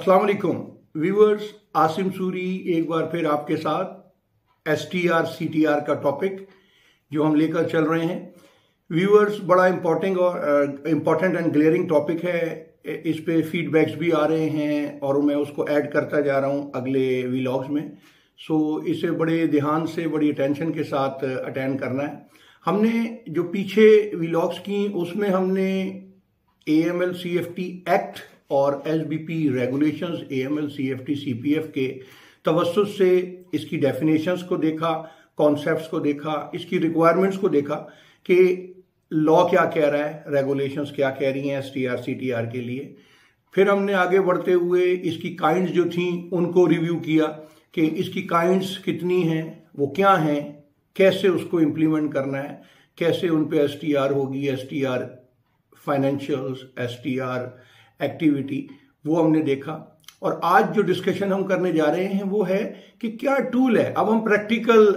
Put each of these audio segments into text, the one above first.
अस्सलाम वालेकुम व्यूअर्स, आसिम सूरी एक बार फिर आपके साथ STR CTR का टॉपिक जो हम लेकर चल रहे हैं। व्यूअर्स, बड़ा इम्पोर्टेंट एंड ग्लेयरिंग टॉपिक है। इस पे फीडबैक्स भी आ रहे हैं और मैं उसको ऐड करता जा रहा हूं अगले व्लॉग्स में। सो इसे बड़े ध्यान से, बड़ी अटेंशन के साथ अटेंड करना है। हमने जो पीछे व्लॉग्स की उसमें हमने AML CFT एक्ट और SBP regulations, AML CFT CPF के तवज्जुह से इसकी डेफिनेशंस को देखा, कॉन्सेप्ट्स को देखा, इसकी रिक्वायरमेंट्स को देखा कि लॉ क्या कह रहा है, रेगुलेशंस क्या कह रही हैं STR CTR के लिए। फिर हमने आगे बढ़ते हुए इसकी काइंड्स जो थी उनको रिव्यू किया कि इसकी काइंड्स कितनी हैं, वो क्या हैं, कैसे उसको इम्प्लीमेंट करना है, कैसे उन पे STR होगी, STR फाइनेंशियल्स, STR एक्टिविटी, वो हमने देखा। और आज जो डिस्कशन हम करने जा रहे हैं वो है कि क्या टूल है। अब हम प्रैक्टिकल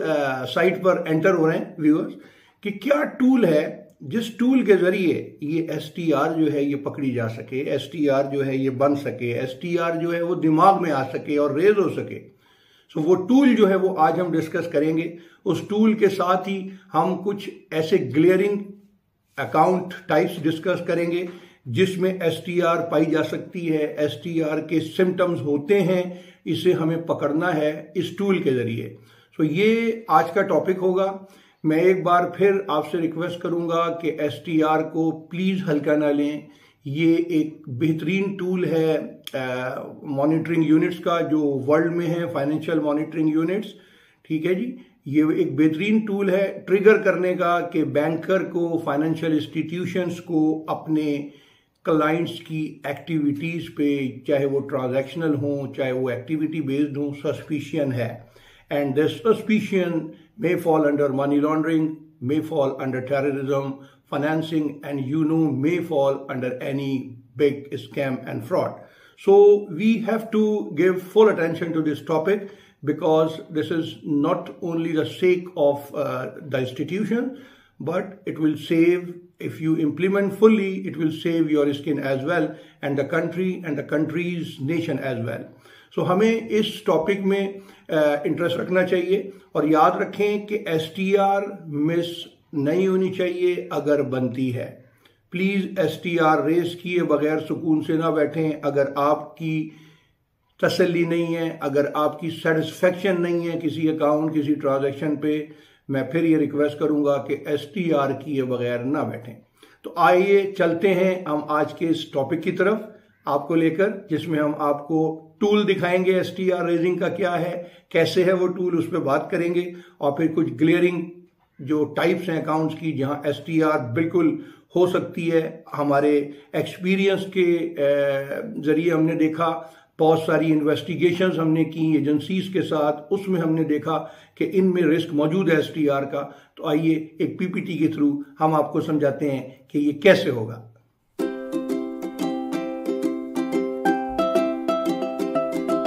साइट पर एंटर हो रहे हैं व्यूअर्स, कि क्या टूल है जिस टूल के जरिए ये STR जो है ये पकड़ी जा सके, STR जो है ये बन सके, STR जो है वो दिमाग में आ सके और रेज हो सके। सो वो टूल जो है वो आज हम डिस्कस करेंगे। उस टूल के साथ ही हम कुछ ऐसे ग्लेयरिंग अकाउंट टाइप्स डिस्कस करेंगे जिसमें STR पाई जा सकती है, STR के सिम्टम्स होते हैं, इसे हमें पकड़ना है इस टूल के जरिए। सो ये आज का टॉपिक होगा। मैं एक बार फिर आपसे रिक्वेस्ट करूंगा कि STR को प्लीज हल्का ना लें। ये एक बेहतरीन टूल है मॉनिटरिंग यूनिट्स का जो वर्ल्ड में है, फाइनेंशियल मॉनिटरिंग यूनिट्स। ठीक है जी, ये एक बेहतरीन टूल है ट्रिगर करने का कि बैंकर को, फाइनेंशियल इंस्टीट्यूशंस को अपने क्लाइंट्स की एक्टिविटीज पे, चाहे वो ट्रांजैक्शनल हो, चाहे वो एक्टिविटी बेस्ड हो, सस्पिशियन है। And this suspicion may fall under money laundering, may fall under terrorism financing, and may fall under any big scam and fraud. So we have to give full attention to this topic because this is not only the sake of the institution, but it will save, if you implement fully, it will save your skin as well and the country and the country's nation as well. So हमें इस topic में interest रखना चाहिए और याद रखें कि STR miss नहीं होनी चाहिए। अगर बनती है प्लीज STR रेस किए बगैर सुकून से ना बैठें। अगर आपकी तसल्ली नहीं है, अगर आपकी सेटिस्फेक्शन नहीं है किसी अकाउंट, किसी ट्रांजैक्शन पे, मैं फिर ये रिक्वेस्ट करूंगा कि STR किए बगैर ना बैठें। तो आइए चलते हैं हम आज के इस टॉपिक की तरफ आपको लेकर, जिसमें हम आपको टूल दिखाएंगे STR रेजिंग का क्या है, कैसे है वो टूल, उस पर बात करेंगे। और फिर कुछ ग्लेयरिंग जो टाइप्स हैं अकाउंट्स की जहां STR बिल्कुल हो सकती है। हमारे एक्सपीरियंस के जरिए हमने देखा, बहुत सारी इन्वेस्टिगेशंस हमने की एजेंसीज के साथ, उसमें हमने देखा कि इनमें रिस्क मौजूद है STR का। तो आइए एक PPT के थ्रू हम आपको समझाते हैं कि ये कैसे होगा।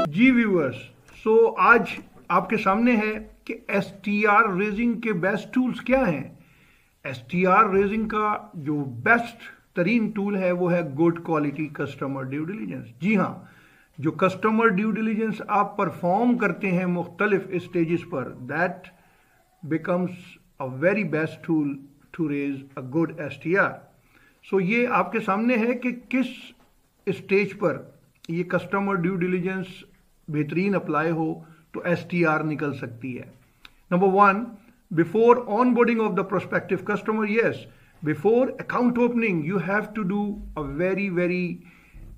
जी व्यूअर्स, सो आज आपके सामने है कि STR रेजिंग के बेस्ट टूल्स क्या हैं। STR रेजिंग का जो बेस्ट तरीन टूल है वो है good quality customer due diligence. जी हाँ, जो कस्टमर ड्यू डिलीजेंस आप परफॉर्म करते हैं मुख्तलिफ स्टेजेस पर, that becomes a very best tool to raise a good STR। So ये आपके सामने है कि किस स्टेज पर ये कस्टमर ड्यू डिलीजेंस बेहतरीन अप्लाई हो तो STR निकल सकती है। Number 1, before onboarding of the prospective customer, yes, before account opening you have to do a very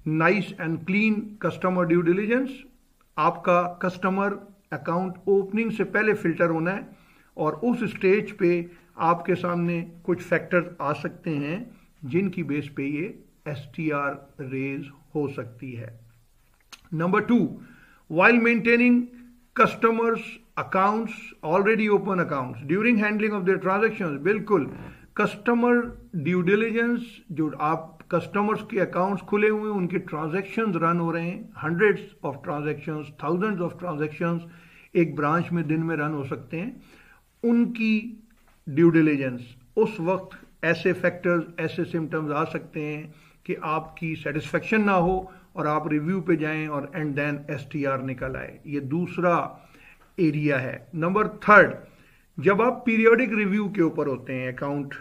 nice and clean customer due diligence. आपका कस्टमर अकाउंट ओपनिंग से पहले filter होना है और उस स्टेज पे आपके सामने कुछ फैक्टर्स आ सकते हैं जिनकी बेस पे ये STR रेज हो सकती है। Number 2, while maintaining customers accounts, already open accounts, during handling of their transactions, बिल्कुल कस्टमर ड्यू डिलीजेंस, जो आप कस्टमर्स के अकाउंट्स खुले हुए हैं, उनके ट्रांजैक्शंस रन हो रहे हैं, hundreds of transactions, thousands of transactions एक ब्रांच में दिन में रन हो सकते हैं, उनकी ड्यू डिलीजेंस। उस वक्त ऐसे फैक्टर्स, ऐसे सिम्टम्स आ सकते हैं कि आपकी सेटिस्फेक्शन ना हो और आप रिव्यू पे जाएं और एंड देन STR निकल आए। ये दूसरा एरिया है। नंबर थर्ड, जब आप पीरियोडिक रिव्यू के ऊपर होते हैं अकाउंट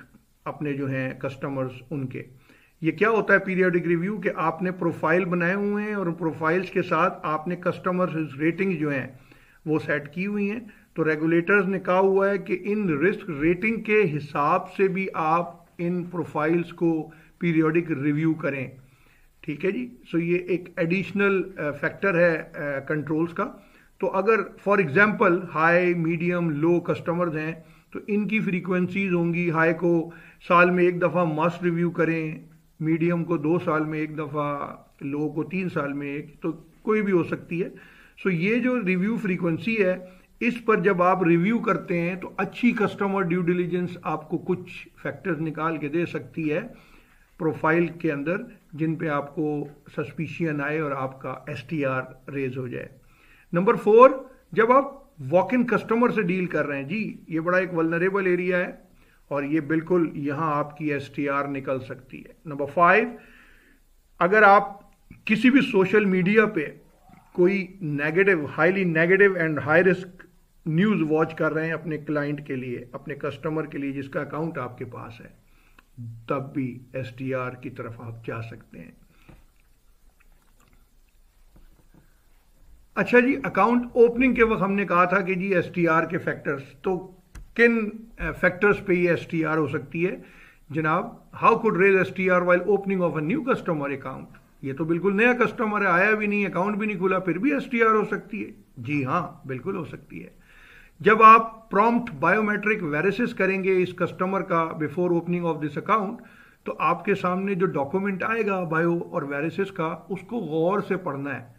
अपने जो हैं कस्टमर्स उनके, ये क्या होता है पीरियोडिक रिव्यू कि आपने प्रोफाइल बनाए हुए हैं और प्रोफाइल्स के साथ आपने कस्टमर्स रेटिंग जो हैं वो सेट की हुई हैं। तो रेगुलेटर्स ने कहा हुआ है कि इन रिस्क रेटिंग के हिसाब से भी आप इन प्रोफाइल्स को पीरियोडिक रिव्यू करें। ठीक है जी। सो ये एक एडिशनल फैक्टर है कंट्रोल्स का। तो अगर for example high medium low customers हैं तो इनकी फ्रीक्वेंसीज होंगी। हाई को साल में एक दफ़ा मस्ट रिव्यू करें, मीडियम को 2 साल में एक दफ़ा, लो को 3 साल में एक, तो कोई भी हो सकती है। सो ये जो रिव्यू फ्रीक्वेंसी है इस पर जब आप रिव्यू करते हैं तो अच्छी कस्टमर ड्यू डिलिजेंस आपको कुछ फैक्टर्स निकाल के दे सकती है प्रोफाइल के अंदर जिन पे आपको सस्पिशियन आए और आपका STR रेज हो जाए। नंबर 4, जब आप वॉक इन कस्टमर से डील कर रहे हैं जी, ये बड़ा एक वल्नरेबल एरिया है और ये बिल्कुल यहां आपकी STR निकल सकती है। नंबर 5, अगर आप किसी भी सोशल मीडिया पे कोई negative, highly negative and high risk news watch कर रहे हैं अपने क्लाइंट के लिए, अपने कस्टमर के लिए जिसका अकाउंट आपके पास है, तब भी STR की तरफ आप जा सकते हैं। अच्छा जी, अकाउंट ओपनिंग के वक्त हमने कहा था कि जी STR के फैक्टर्स, तो किन फैक्टर्स पे ये STR हो सकती है जनाब? How could raise STR while opening of a new customer account? ये तो बिल्कुल नया कस्टमर है, आया भी नहीं, अकाउंट भी नहीं खुला, फिर भी STR हो सकती है। जी हाँ, बिल्कुल हो सकती है। जब आप प्रॉम्प्ट बायोमेट्रिक वेरिसिस करेंगे इस कस्टमर का before opening of this account, तो आपके सामने जो डॉक्यूमेंट आएगा बायो और वेरिसिस का, उसको गौर से पढ़ना है।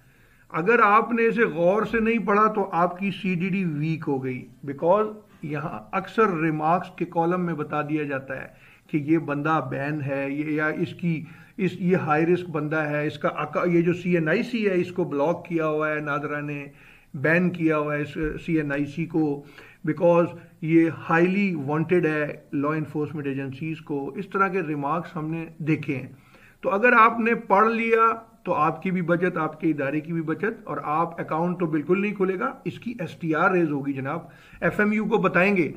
अगर आपने इसे गौर से नहीं पढ़ा तो आपकी CDD वीक हो गई, बिकॉज यहाँ अक्सर रिमार्क्स के कॉलम में बता दिया जाता है कि ये बंदा बैन है, ये या ये हाई रिस्क बंदा है, इसका ये जो CNIC है इसको ब्लॉक किया हुआ है, नादरा ने बैन किया हुआ है इस CNIC को, बिकॉज ये हाईली वांटेड है लॉ इन्फोर्समेंट एजेंसीज को। इस तरह के रिमार्क्स हमने देखे हैं। तो अगर आपने पढ़ लिया तो आपकी भी बचत, आपके इदारे की भी बचत, और आप अकाउंट तो बिल्कुल नहीं खुलेगा, इसकी STR रेज होगी जनाब। FMU को बताएंगे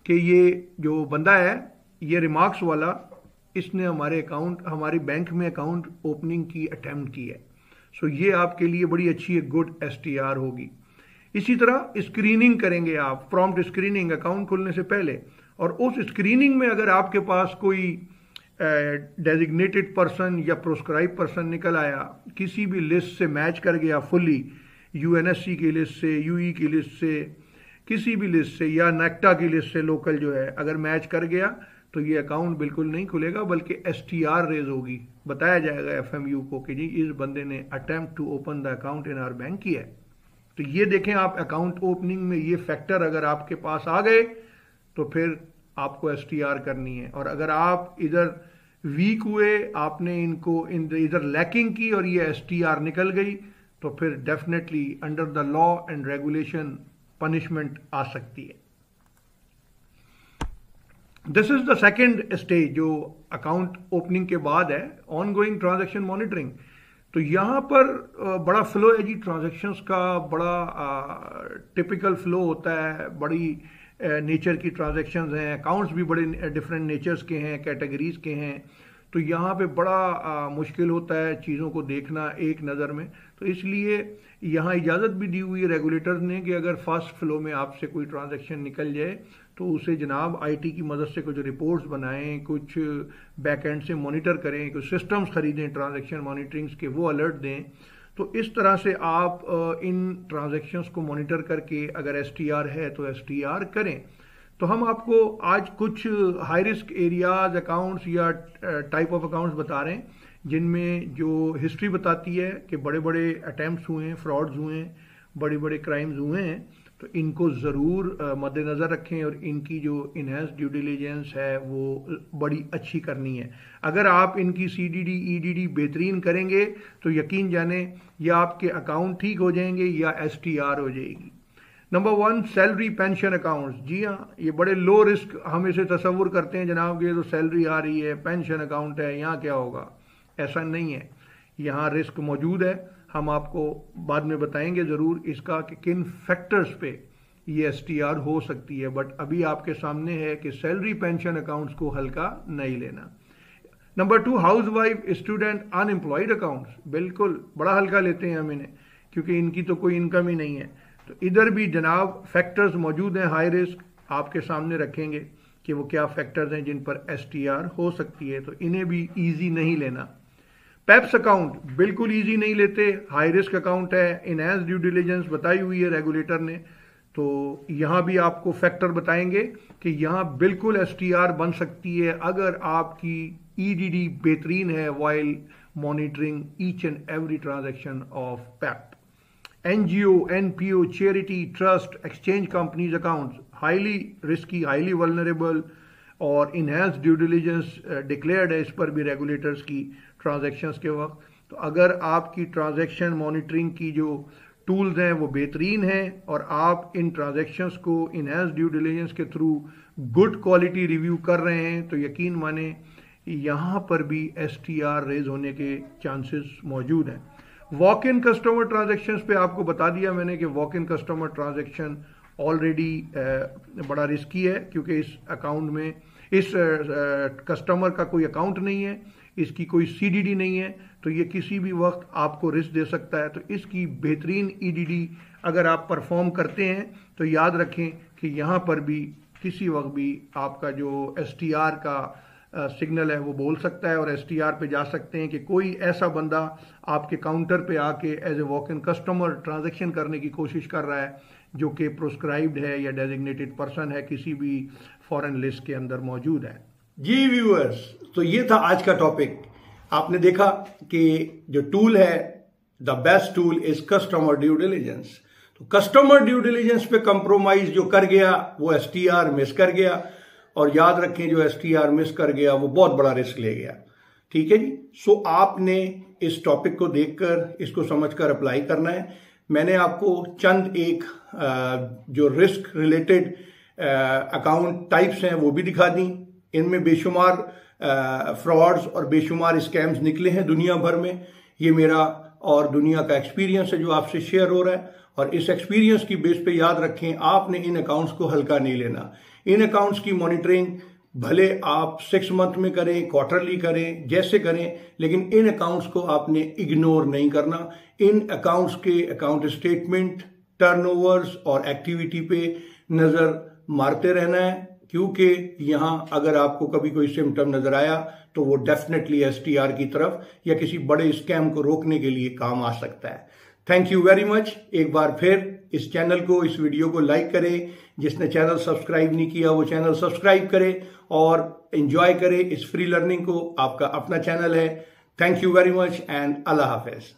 कि ये जो बंदा है ये रिमार्क्स वाला, इसने हमारे बैंक में अकाउंट ओपनिंग की अटेम्प्ट की है। सो ये आपके लिए बड़ी अच्छी एक गुड STR होगी। इसी तरह स्क्रीनिंग करेंगे आप, प्रॉम्प्ट स्क्रीनिंग अकाउंट खुलने से पहले, और उस स्क्रीनिंग में अगर आपके पास कोई डेजिग्नेटेड पर्सन या प्रोस्क्राइब पर्सन निकल आया, किसी भी लिस्ट से मैच कर गया फुली, UNSC की लिस्ट से, UE की लिस्ट से, किसी भी लिस्ट से, या नेक्टा की लिस्ट से लोकल जो है, अगर मैच कर गया तो ये अकाउंट बिल्कुल नहीं खुलेगा, बल्कि STR रेज होगी। बताया जाएगा FMU को कि जी इस बंदे ने attempt to open the account in our bank किया है। तो ये देखें आप, अकाउंट ओपनिंग में ये फैक्टर अगर आपके पास आ गए तो फिर आपको STR करनी है। और अगर आप इधर वीक हुए, आपने इनको इधर लैकिंग की और ये STR निकल गई, तो फिर definitely under the law and regulation punishment आ सकती है। This is the second stage जो अकाउंट ओपनिंग के बाद है, ऑनगोइंग ट्रांजैक्शन मॉनिटरिंग। तो यहाँ पर बड़ा फ्लो है जी ट्रांजैक्शंस का, बड़ा टिपिकल फ्लो होता है, बड़ी नेचर की ट्रांजैक्शंस हैं, अकाउंट्स भी बड़े डिफरेंट नेचर्स के हैं, कैटेगरीज के हैं। तो यहाँ पे बड़ा मुश्किल होता है चीज़ों को देखना एक नज़र में। तो इसलिए यहाँ इजाज़त भी दी हुई है रेगुलेटर्स ने कि अगर फर्स्ट फ्लो में आपसे कोई ट्रांजैक्शन निकल जाए तो उसे जनाब IT की मदद से कुछ रिपोर्ट्स बनाएं, कुछ बैक एंड से मॉनिटर करें, कुछ सिस्टम्स खरीदें ट्रांजैक्शन मॉनिटरिंग्स के, वो अलर्ट दें। तो इस तरह से आप इन ट्रांजैक्शंस को मॉनिटर करके अगर STR है तो STR करें। तो हम आपको आज कुछ हाई रिस्क एरियाज अकाउंट्स या टाइप ऑफ अकाउंट्स बता रहे हैं जिनमें जो हिस्ट्री बताती है कि बड़े बड़े अटैम्प्ट्स हुए हैं, फ्रॉड्स हुए हैं, बड़े बड़े क्राइम्स हुए हैं। तो इनको ज़रूर मद्देनज़र रखें और इनकी जो इनहेंस ड्यू डिलिजेंस है वो बड़ी अच्छी करनी है। अगर आप इनकी CDD EDD बेहतरीन करेंगे तो यकीन जाने या आपके अकाउंट ठीक हो जाएंगे या STR हो जाएगी। Number 1, salary pension accounts. जी हाँ, ये बड़े लो रिस्क हम इसे तसव्वुर करते हैं जनाब, ये तो सैलरी आ रही है, पेंशन अकाउंट है, यहाँ क्या होगा। ऐसा नहीं है। यहाँ रिस्क मौजूद है। हम आपको बाद में बताएंगे ज़रूर इसका कि किन फैक्टर्स पे ये STR हो सकती है, बट अभी आपके सामने है कि सैलरी पेंशन अकाउंट्स को हल्का नहीं लेना। Number 2, house wife student unemployed accounts, बिल्कुल बड़ा हल्का लेते हैं हम इन्हें, क्योंकि इनकी तो कोई इनकम ही नहीं है। तो इधर भी जनाब फैक्टर्स मौजूद हैं हाई रिस्क, आपके सामने रखेंगे कि वो क्या फैक्टर्स हैं जिन पर STR हो सकती है, तो इन्हें भी ईजी नहीं लेना। पेप्स अकाउंट बिल्कुल ईजी नहीं लेते, हाई रिस्क अकाउंट है, इनहैंस ड्यू डिलिजेंस बताई हुई है रेगुलेटर ने। तो यहाँ भी आपको फैक्टर बताएंगे कि यहाँ बिल्कुल STR बन सकती है अगर आपकी EDD बेहतरीन है while monitoring each and every transaction of Pep. NGO, NPO, charity, trust, exchange companies accounts highly risky, highly vulnerable और इनहैंस ड्यू डिलिजेंस डिक्लेयर्ड है इस पर भी रेगुलेटर्स की ट्रांजैक्शंस के वक्त। तो अगर आपकी ट्रांजैक्शन मॉनिटरिंग की जो टूल्स हैं वो बेहतरीन हैं और आप इन ट्रांजैक्शंस को इनहैंस ड्यू डिलिजेंस के थ्रू गुड क्वालिटी रिव्यू कर रहे हैं, तो यकीन माने यहाँ पर भी STR रेज होने के चांसेस मौजूद हैं। वॉक इन कस्टमर ट्रांजैक्शंस पे आपको बता दिया मैंने कि walk in customer transaction already बड़ा रिस्की है, क्योंकि इस अकाउंट में इस कस्टमर का कोई अकाउंट नहीं है, इसकी कोई CDD नहीं है, तो ये किसी भी वक्त आपको रिस्क दे सकता है। तो इसकी बेहतरीन EDD अगर आप परफॉर्म करते हैं तो याद रखें कि यहाँ पर भी किसी वक्त भी आपका जो STR का सिग्नल है वो बोल सकता है और STR पे जा सकते हैं कि कोई ऐसा बंदा आपके काउंटर पे आके as a walk in customer transaction करने की कोशिश कर रहा है जो कि प्रोस्क्राइब्ड है या डेजिग्नेटेड पर्सन है, किसी भी फॉरेन लिस्ट के अंदर मौजूद है। जी व्यूअर्स, तो ये था आज का टॉपिक। आपने देखा कि जो टूल है the best tool is customer due diligence. तो कस्टमर ड्यू डिलिजेंस पे कंप्रोमाइज जो कर गया वो STR मिस कर गया, और याद रखें जो STR मिस कर गया वो बहुत बड़ा रिस्क ले गया। ठीक है जी। सो आपने इस टॉपिक को देखकर इसको समझकर अप्लाई करना है। मैंने आपको चंद एक जो रिस्क रिलेटेड अकाउंट टाइप्स हैं वो भी दिखा दी। इनमें बेशुमार फ्रॉड्स और बेशुमार स्कैम्स निकले हैं दुनिया भर में। ये मेरा और दुनिया का एक्सपीरियंस है जो आपसे शेयर हो रहा है, और इस एक्सपीरियंस की बेस पे याद रखें आपने इन अकाउंट्स को हल्का नहीं लेना। इन अकाउंट्स की मॉनिटरिंग भले आप 6 मंथ में करें, क्वार्टरली करें, जैसे करें, लेकिन इन अकाउंट्स को आपने इग्नोर नहीं करना। इन अकाउंट्स के अकाउंट स्टेटमेंट, टर्नओवर्स और एक्टिविटी पे नजर मारते रहना है, क्योंकि यहां अगर आपको कभी कोई सिम्टम नजर आया तो वो डेफिनेटली STR की तरफ या किसी बड़े स्कैम को रोकने के लिए काम आ सकता है। Thank you very much. एक बार फिर इस चैनल को, इस वीडियो को लाइक करें। जिसने चैनल सब्सक्राइब नहीं किया वो चैनल सब्सक्राइब करे और एंजॉय करे इस फ्री लर्निंग को। आपका अपना चैनल है। Thank you very much and Allah Hafiz.